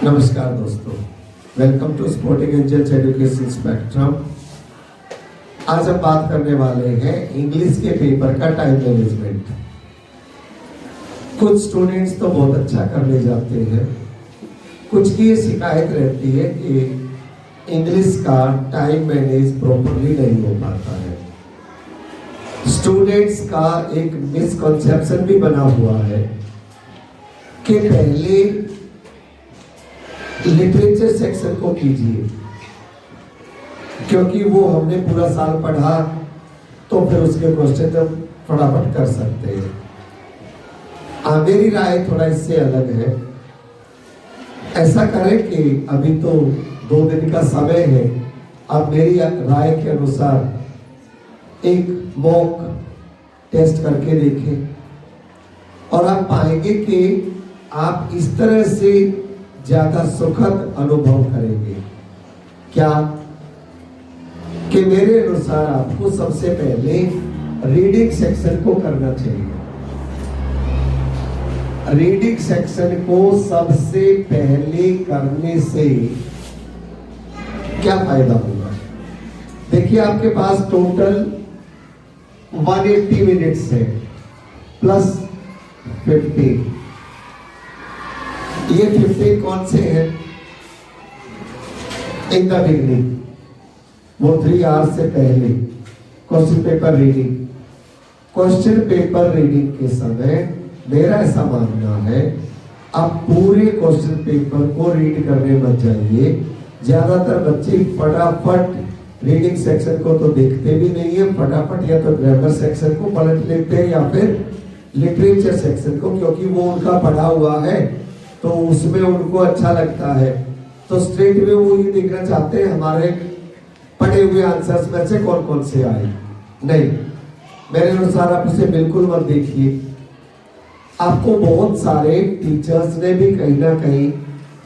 नमस्कार दोस्तों, welcome to sporting angels education spectrum. आज हम बात करने वाले हैं इंग्लिश के पेपर का टाइम मैनेजमेंट। कुछ स्टूडेंट्स तो बहुत अच्छा करने जाते हैं, कुछ की ये शिकायत रहती है कि इंग्लिश का टाइम मैनेज प्रॉपरली नहीं हो पाता है। स्टूडेंट्स का एक मिसकंसेप्शन भी बना हुआ है कि पहले लिटरेचर सेक्शन को कीजिए, क्योंकि वो हमने पूरा साल पढ़ा तो फिर उसके क्वेश्चन हम फटाफट कर सकते हैं। मेरी राय थोड़ा इससे अलग है। ऐसा करें कि अभी तो 2 दिन का समय है, अब मेरी राय के अनुसार एक मॉक टेस्ट करके देखें और आप पाएंगे कि आप इस तरह से ज्यादा सुखद अनुभव करेंगे। क्या कि मेरे अनुसार आपको सबसे पहले रीडिंग सेक्शन को करना चाहिए। रीडिंग सेक्शन को सबसे पहले करने से क्या फायदा होगा? देखिए, आपके पास टोटल 180 मिनट्स है प्लस 50। ये 15 कौन से हैं? इन द बिगनिंग, वो 3 आवर्स से पहले question paper reading. Question paper reading के समय मेरा ऐसा मानना है, आप पूरे क्वेश्चन पेपर को रीड करने मत जाइए। ज्यादातर बच्चे फटाफट रीडिंग सेक्शन को तो देखते भी नहीं है, फटाफट या तो ग्रामर सेक्शन को पलट लेते हैं या फिर लिटरेचर सेक्शन को, क्योंकि वो उनका पढ़ा हुआ है तो उसमें उनको अच्छा लगता है। तो स्ट्रेट में वो ये देखना चाहते हैं हमारे पढ़े हुए आंसर्स में से कौन कौन से आए। नहीं, मेरे अनुसार आप इसे बिल्कुल मत देखिए। आपको बहुत सारे टीचर्स ने भी कहीं ना कहीं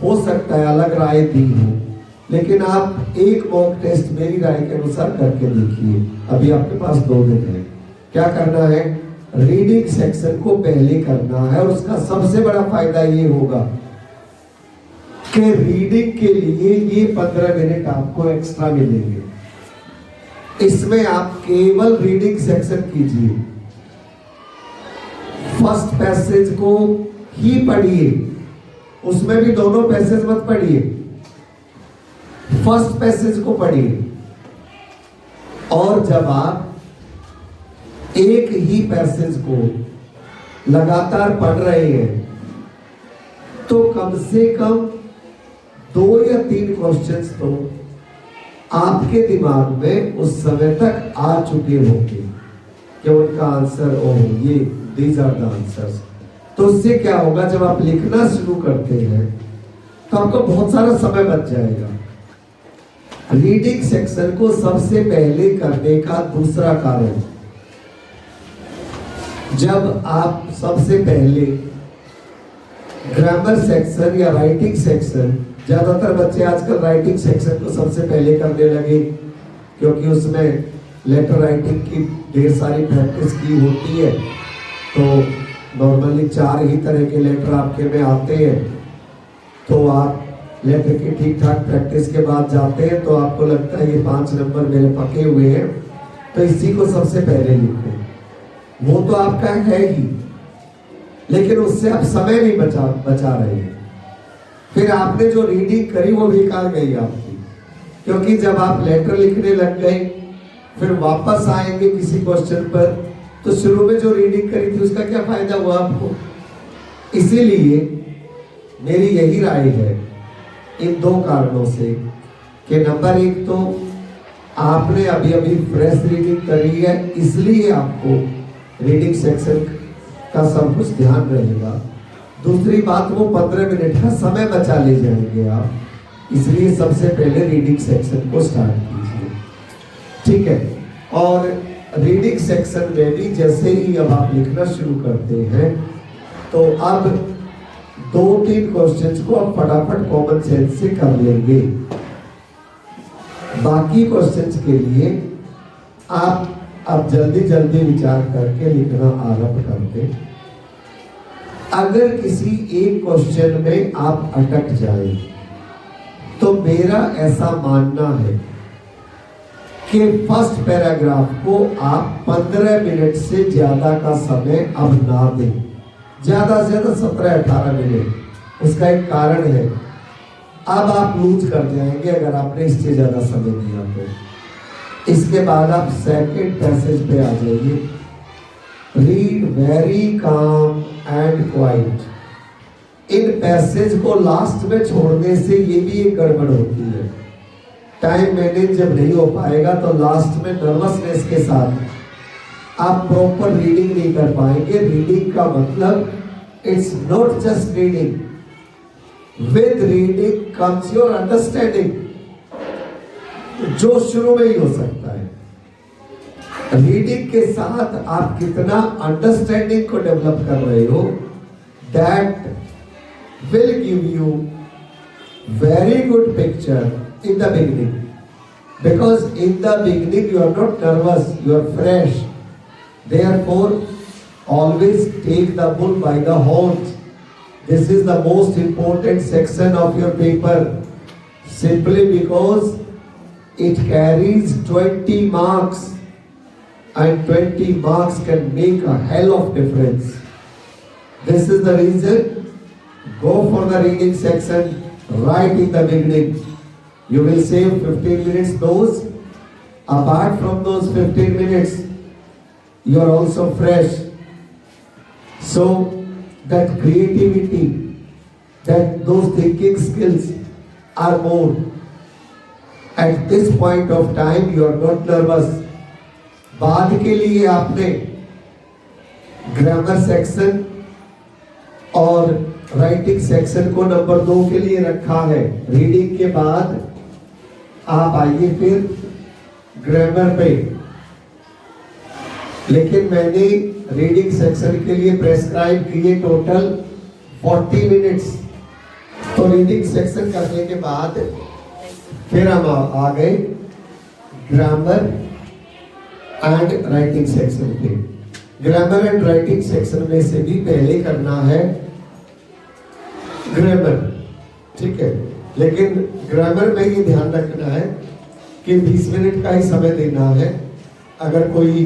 हो सकता है अलग राय दी हो, लेकिन आप एक मॉक टेस्ट मेरी राय के अनुसार करके देखिए। अभी आपके पास 2 दिन है। क्या करना है? रीडिंग सेक्शन को पहले करना है। और उसका सबसे बड़ा फायदा ये होगा कि रीडिंग के लिए ये 15 मिनट आपको एक्स्ट्रा मिलेंगे। इसमें आप केवल रीडिंग सेक्शन कीजिए, फर्स्ट पैसेज को ही पढ़िए, उसमें भी दोनों पैसेज मत पढ़िए, फर्स्ट पैसेज को पढ़िए। और जब आप एक ही पैसेज को लगातार पढ़ रहे हैं तो कम से कम 2 या 3 क्वेश्चंस तो आपके दिमाग में उस समय तक आ चुके होंगे कि उनका आंसर ये दीज आर द आंसर्स। तो उससे क्या होगा, जब आप लिखना शुरू करते हैं तो आपको बहुत सारा समय बच जाएगा। रीडिंग सेक्शन को सबसे पहले करने का दूसरा कारण, जब आप सबसे पहले ग्रामर सेक्शन या राइटिंग सेक्शन, ज्यादातर बच्चे आजकल राइटिंग सेक्शन को सबसे पहले करने लगे क्योंकि उसमें लेटर राइटिंग की ढेर सारी प्रैक्टिस की होती है। तो नॉर्मली 4 ही तरह के लेटर आपके में आते हैं, तो आप लेटर की ठीक ठाक प्रैक्टिस के बाद जाते हैं तो आपको लगता है ये 5 नंबर मेरे पके हुए हैं, तो इसी को सबसे पहले लिखो। वो तो आपका है ही, लेकिन उससे आप समय नहीं बचा रहे हैं। फिर आपने जो रीडिंग करी वो बेकार गई आपकी, क्योंकि जब आप लेटर लिखने लग गए फिर वापस आएंगे किसी क्वेश्चन पर, तो शुरू में जो रीडिंग करी थी उसका क्या फायदा हुआ आपको? इसीलिए मेरी यही राय है इन 2 कारणों से कि नंबर 1 तो आपने अभी अभी फ्रेश रीडिंग करी है, इसलिए आपको रीडिंग सेक्शन का सब कुछ ध्यान रहेगा। दूसरी बात, वो 15 मिनट का समय बचा ले जाएंगे आप, इसलिए सबसे पहले रीडिंग सेक्शन को स्टार्ट कीजिए। ठीक है? और रीडिंग सेक्शन में भी जैसे ही अब आप लिखना शुरू करते हैं तो अब 2-3 क्वेश्चंस को आप फटाफट कॉमन सेंस से कर लेंगे। बाकी क्वेश्चंस के लिए आप अब जल्दी जल्दी विचार करके लिखना आरंभ कर दें। अगर किसी एक क्वेश्चन में आप अटक जाए तो मेरा ऐसा मानना है कि फर्स्ट पैराग्राफ को आप 15 मिनट से ज्यादा का समय अब ना दें, ज्यादा से ज्यादा 17-18 मिनट। उसका एक कारण है, अब आप लूज कर जाएंगे अगर आपने इससे ज्यादा समय दिया तो। इसके बाद आप सेकंड पैसेज पे आ जाइए। Read very calm and quite. In passage को लास्ट में छोड़ने से ये भी एक गड़बड़ होती है। टाइम मैनेज जब नहीं हो पाएगा तो लास्ट में नर्वसनेस के साथ आप प्रॉपर रीडिंग नहीं कर पाएंगे। रीडिंग का मतलब it's not just reading, with reading comes your understanding, जो शुरू में ही हो सकता है। रीडिंग के साथ आप कितना अंडरस्टैंडिंग को डेवलप कर रहे हो, that will give you very good picture in the beginning, because in the beginning you are not nervous, you are fresh. Therefore always take the bull by the horns. This is the most important section of your paper, simply because it carries 20 marks, and 20 marks can make a hell of difference. This is the reason, go for the reading section right in the beginning. You will save 15 minutes those. Apart from those 15 minutes, you are also fresh. So that creativity, that those thinking skills are more. At this point of time, you are not nervous. बाद के लिए आपने grammar section और writing section को number 2 के लिए रखा है। रीडिंग के बाद आप आइए फिर ग्रामर पे। लेकिन मैंने रीडिंग सेक्शन के लिए प्रेस्क्राइब किए टोटल 40 मिनट्स। तो रीडिंग सेक्शन करने के बाद फिर हम आ गए ग्रामर एंड राइटिंग सेक्शन पे। ग्रामर एंड राइटिंग सेक्शन में से भी पहले करना है ग्रामर, ठीक है। लेकिन ग्रामर में ये ध्यान रखना है कि 20 मिनट का ही समय देना है। अगर कोई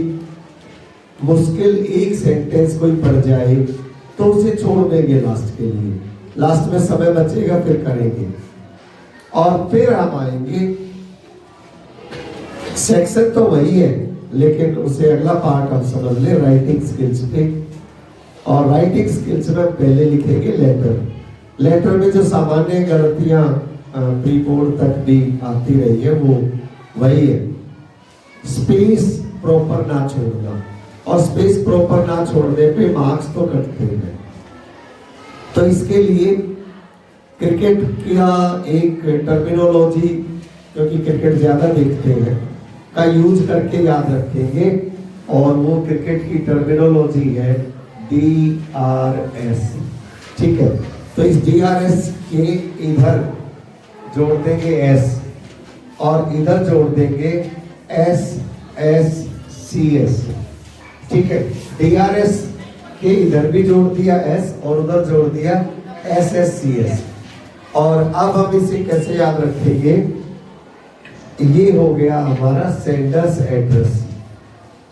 मुश्किल एक सेंटेंस कोई पढ़ जाए तो उसे छोड़ देंगे लास्ट के लिए। लास्ट में समय बचेगा फिर करेंगे। और फिर हम आएंगे, सेक्शन तो वही है लेकिन उसे अगला पार्ट हम समझ ले, राइटिंग स्किल्स पे। और राइटिंग स्किल्स में पहले लिखेंगे लेटर। लेटर में जो सामान्य गलतियां प्री बोर्ड तक भी आती रही है वो वही है, स्पेस प्रॉपर ना छोड़ना। और स्पेस प्रॉपर ना छोड़ने पे मार्क्स तो कटते हैं। तो इसके लिए क्रिकेट का एक टर्मिनोलॉजी, क्योंकि क्रिकेट ज्यादा देखते हैं, का यूज करके याद रखेंगे। और वो क्रिकेट की टर्मिनोलॉजी है DRS, ठीक है। तो इस DRS के इधर जोड़ देंगे S और इधर जोड़ देंगे SSCS, ठीक है। DRS के इधर भी जोड़ दिया S और उधर जोड़ दिया SSCS। और अब हम इसे कैसे याद रखेंगे, ये हो गया हमारा सेंडर्स एड्रेस।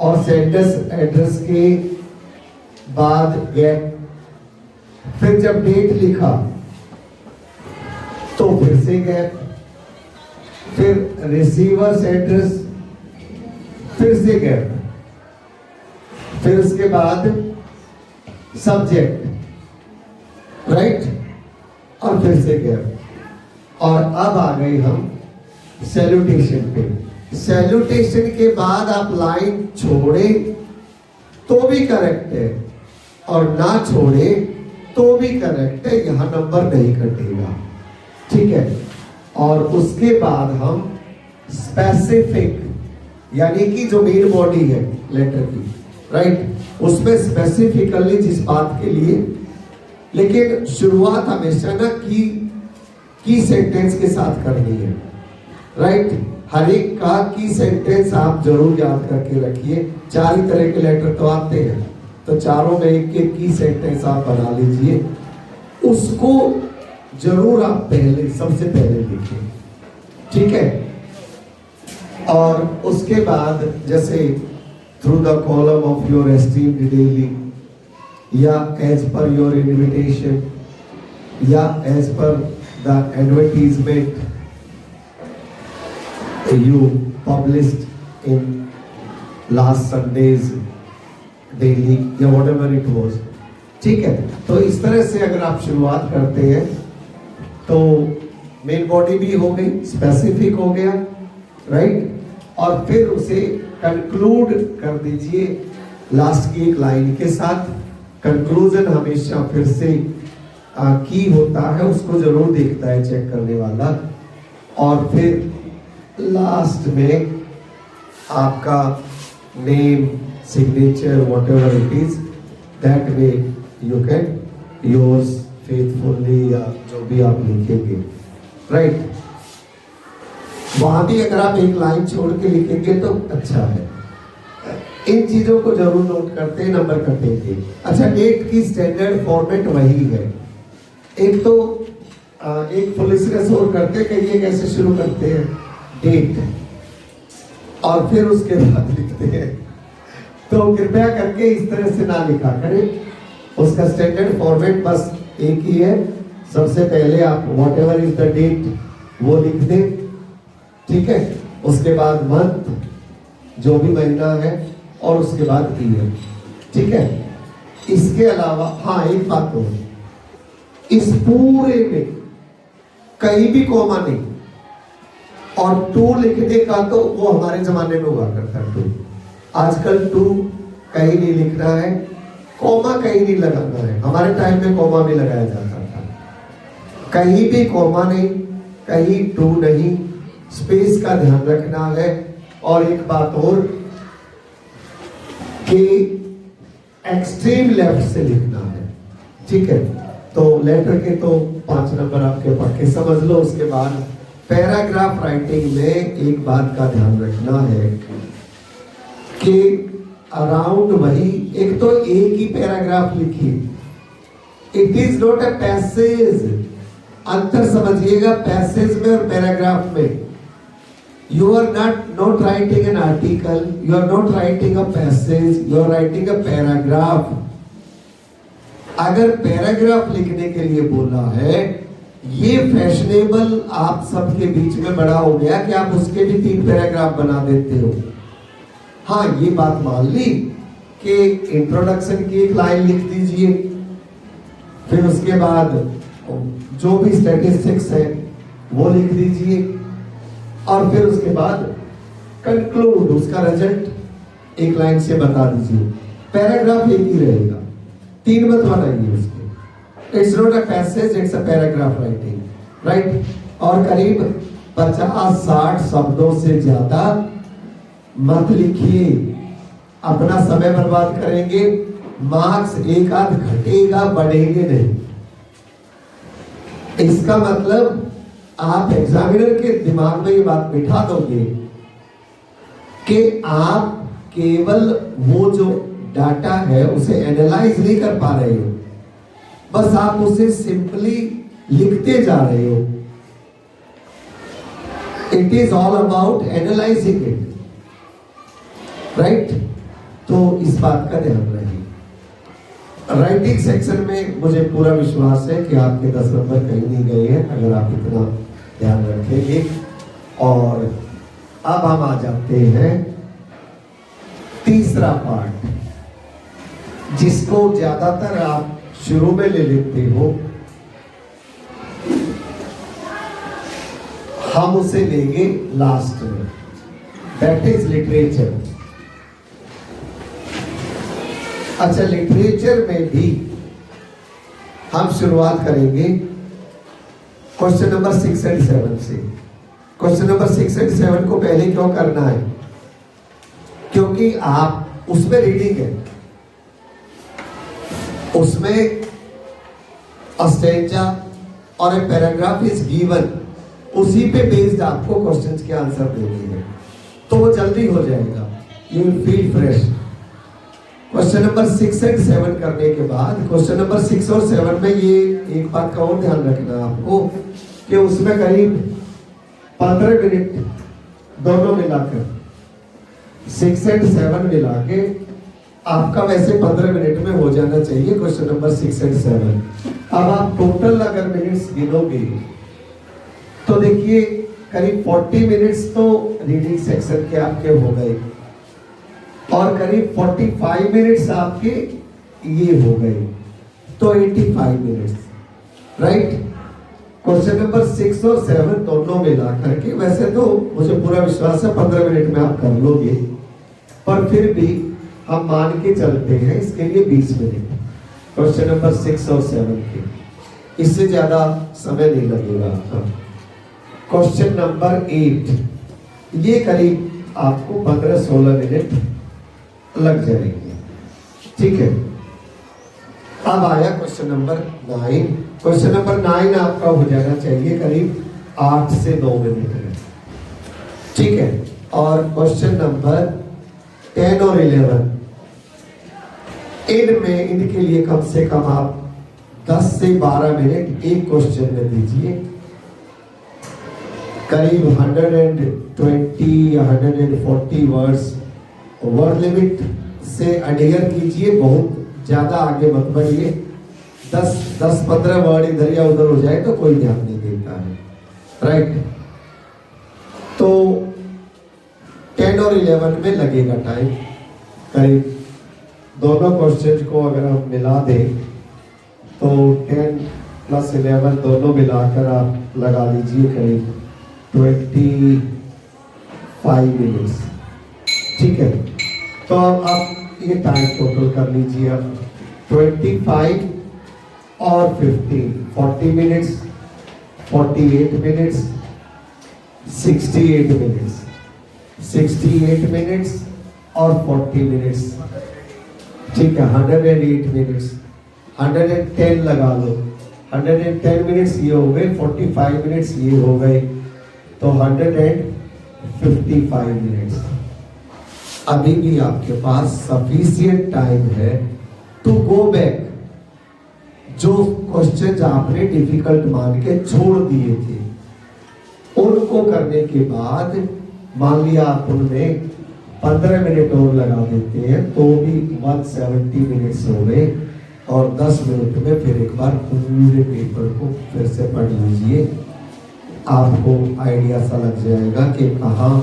और सेंडर्स एड्रेस के बाद गैप, फिर जब डेट लिखा तो फिर से गैप, फिर रिसीवर्स एड्रेस, फिर से गैप, फिर उसके बाद सब्जेक्ट, राइट, और फिर से गैप। और अब आ गए हम सैल्यूटेशन पे। सैल्यूटेशन के बाद आप लाइन छोड़े तो भी करेक्ट है और ना छोड़े तो भी करेक्ट है, यहां नंबर नहीं कटेगा, ठीक है। और उसके बाद हम स्पेसिफिक, यानी कि जो मेन बॉडी है लेटर की, राइट, उसमें स्पेसिफिकली जिस बात के लिए, लेकिन शुरुआत हमेशा ना की सेंटेंस के साथ करनी है, राइट। हर एक का की सेंटेंस आप जरूर याद करके रखिए। 4 ही तरह के लेटर तो आते हैं, तो चारों में एक एक की सेंटेंस आप बना लीजिए, उसको जरूर आप पहले सबसे पहले लिखिए, ठीक है। और उसके बाद जैसे through the column of your esteemed daily, या एज पर योर इन्विटेशन, या as per the advertisement you published in last Sunday's daily या whatever it was, ठीक है। तो इस तरह से अगर आप शुरुआत करते हैं तो मेन बॉडी भी हो गई, स्पेसिफिक हो गया, राइट। और फिर उसे कंक्लूड कर दीजिए लास्ट की एक लाइन के साथ। कंक्लूजन हमेशा फिर से की होता है, उसको जरूर देखता है चेक करने वाला। और फिर लास्ट में आपका name, signature, whatever it is, that way you can yours faithfully, या जो भी आप लिखेंगे, राइट। वहां भी अगर आप एक लाइन छोड़ के लिखेंगे तो अच्छा है। इन चीजों को जरूर नोट करते हैं, नंबर कटेंगे। अच्छा, डेट की स्टैंडर्ड फॉर्मेट वही है। एक तो एक पुलिस और करते कहिए कैसे शुरू करते हैं, डेट, और फिर उसके बाद लिखते हैं। तो कृपया करके इस तरह से ना लिखा करें, उसका स्टैंडर्ड फॉर्मेट बस एक ही है। सबसे पहले आप व्हाटएवर इज द डेट वो लिख दें, ठीक है। उसके बाद मंथ, जो भी महीना है, और उसके बाद ईयर, ठीक है। इसके अलावा हाँ एक बात और, इस पूरे में कहीं भी कॉमा नहीं, और टू लिखने का तो वो हमारे जमाने में हुआ करता है टू। आजकल टू कहीं नहीं लिखना है, कॉमा कहीं नहीं लगाना है। हमारे टाइम में कॉमा भी लगाया जाता था, कहीं भी कॉमा नहीं, कहीं टू नहीं, स्पेस का ध्यान रखना है। और एक बात और कि एक्सट्रीम लेफ्ट से लिखना है, ठीक है। तो लेटर के तो 5 नंबर आपके पक्के समझ लो। उसके बाद पैराग्राफ राइटिंग में एक बात का ध्यान रखना है कि अराउंड वही, एक तो एक ही पैराग्राफ लिखिए। It is not a passage, अंतर समझिएगा पैसेज में और पैराग्राफ में। You are not writing an article, you are not writing a passage, you are writing a paragraph. अगर पैराग्राफ लिखने के लिए बोला है, ये फैशनेबल आप सबके बीच में बड़ा हो गया कि आप उसके भी 3 पैराग्राफ बना देते हो। हाँ, ये बात मान ली कि इंट्रोडक्शन की एक लाइन लिख दीजिए, फिर उसके बाद जो भी स्टैटिस्टिक्स है वो लिख दीजिए, और फिर उसके बाद कंक्लूड, उसका रिजल्ट एक लाइन से बता दीजिए। पैराग्राफ एक ही रहेगा, 3 मत बनाइए उसके। It's not a passage, it's a paragraph writing, right. और करीब 50-60 शब्दों से ज्यादा मत लिखिए, अपना समय बर्बाद करेंगे, मार्क्स एक आध घटेगा, बढ़ेंगे नहीं। इसका मतलब आप एग्जामिनर के दिमाग में ये बात बिठा दोगे कि आप केवल वो जो डाटा है उसे एनालाइज नहीं कर पा रहे हो, बस आप उसे सिंपली लिखते जा रहे हो। It is all about analysing it, right. तो इस बात का ध्यान रखिए। राइटिंग सेक्शन में मुझे पूरा विश्वास है कि आपके 10 नंबर कहीं नहीं गए हैं, अगर आप इतना ध्यान रखेंगे। और अब हम आ जाते हैं तीसरा पार्ट, जिसको ज्यादातर आप शुरू में ले लेते हो, हम उसे लेंगे लास्ट में, दैट इज लिटरेचर। अच्छा, लिटरेचर में भी हम शुरुआत करेंगे क्वेश्चन नंबर 6 और 7 से। क्वेश्चन नंबर 6 और 7 को पहले क्यों करना है? क्योंकि आप उसमें रीडिंग है, उसमें स्टैंजा और ए पैराग्राफ इज गिवन, उसी पे बेस्ड आपको क्वेश्चंस के आंसर देने हैं, तो वो जल्दी हो जाएगा, you will feel fresh. Question number 6 and 7 करने के बाद क्वेश्चन नंबर 6 और 7 में ये एक बात का और ध्यान रखना आपको कि उसमें करीब 15 मिनट दोनों मिलाकर 6 एंड 7 मिला के आपका वैसे 15 मिनट में हो जाना चाहिए क्वेश्चन नंबर 6 एंड 7। अब आप टोटल अगर मिनट्स गिनोगे तो देखिए करीब 40 मिनट्स तो रीडिंग सेक्शन के आपके हो गए और करीब 45 मिनट्स आपके ये हो गए, तो 85 मिनट्स, राइट। क्वेश्चन नंबर 6 और 7 दोनों मिला करके वैसे तो मुझे पूरा विश्वास है 15 मिनट में आप कर लोगे, पर फिर भी हम मान के चलते हैं इसके लिए 20 मिनट क्वेश्चन नंबर 6 और 7 के, इससे ज्यादा समय नहीं लगेगा आपका। क्वेश्चन नंबर 8 ये करीब आपको 15-16 मिनट लग जाएंगे, ठीक है। अब आया क्वेश्चन नंबर 9। क्वेश्चन नंबर 9 आपका हो जाना चाहिए करीब 8 से 9 मिनट में, ठीक है। और क्वेश्चन नंबर 10 और 11 इनमें इनके लिए कम से कम आप 10 से 12 मिनट एक क्वेश्चन में दीजिए, करीब 120 या 140 वर्ड्स वर्ड लिमिट से अडेयर कीजिए, बहुत ज्यादा आगे मत बढ़िए। 10-15 वर्ड इधर या उधर हो जाए तो कोई ध्यान नहीं देता है, राइट। तो 10 और 11 में लगेगा टाइम करीब, दोनों क्वेश्चन को अगर हम मिला दें तो 10 + 11 दोनों मिलाकर आप लगा लीजिए करीब 25 मिनट्स, ठीक है। तो आप ये टाइम टोटल कर लीजिए, अब 25 और 15 40 मिनट्स, 48 मिनट्स, 68 मिनट्स, 68 मिनट्स और 40 मिनट्स, ठीक है। 108 मिनट्स, 110 लगा लो, 110 मिनट्स ये हो गए, 45 मिनट्स ये हो गए, तो 155 मिनट्स। अभी भी आपके पास सफिशिएंट टाइम है टू गो बैक, जो क्वेश्चन आपने डिफिकल्ट मान के छोड़ दिए थे उनको करने के बाद मान लिया आप उनमें 15 मिनट और लगा देते हैं तो भी 170 मिनट्स हो गए, और 10 मिनट में फिर एक बार पूरे पेपर को फिर से पढ़ लीजिए, आपको आइडिया सा लग जाएगा कि कहाँ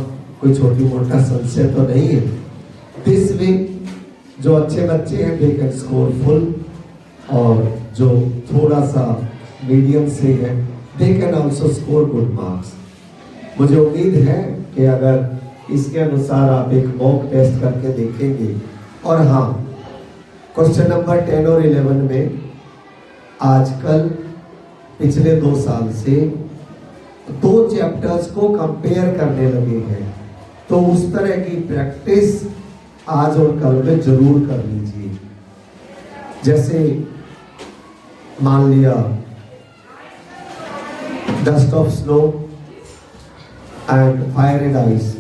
कोई छोटी मोटा संशय तो नहीं है। दिस वे जो अच्छे बच्चे हैं दे कैन स्कोर फुल, और जो थोड़ा सा मीडियम से है they can also score good marks. मुझे उम्मीद है कि अगर इसके अनुसार आप एक मॉक टेस्ट करके देखेंगे, और हाँ क्वेश्चन नंबर 10 और 11 में आजकल पिछले 2 साल से 2 चैप्टर्स को कंपेयर करने लगे हैं, तो उस तरह की प्रैक्टिस आज और कल में जरूर कर लीजिए। जैसे मान लिया dust of snow and fire and ice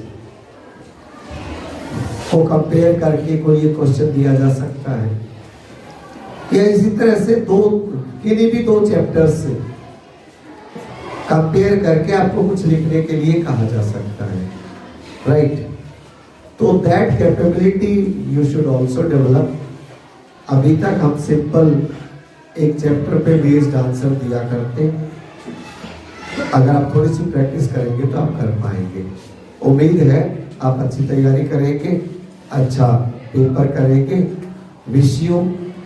को कंपेयर करके कोई ये क्वेश्चन दिया जा सकता है, या इसी तरह से किन्हीं भी 2 चैप्टर्स से कंपेयर करके आपको कुछ लिखने के लिए कहा जा सकता है, राइट। तो that capability you should also develop. अभी तक हम सिंपल एक चैप्टर पे बेस्ड आंसर दिया करते, अगर आप थोड़ी सी प्रैक्टिस करेंगे तो आप कर पाएंगे। उम्मीद है आप अच्छी तैयारी करेंगे, अच्छा पेपर करेंगे। Wish you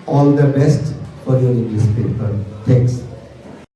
all the best for your English paper. Thanks.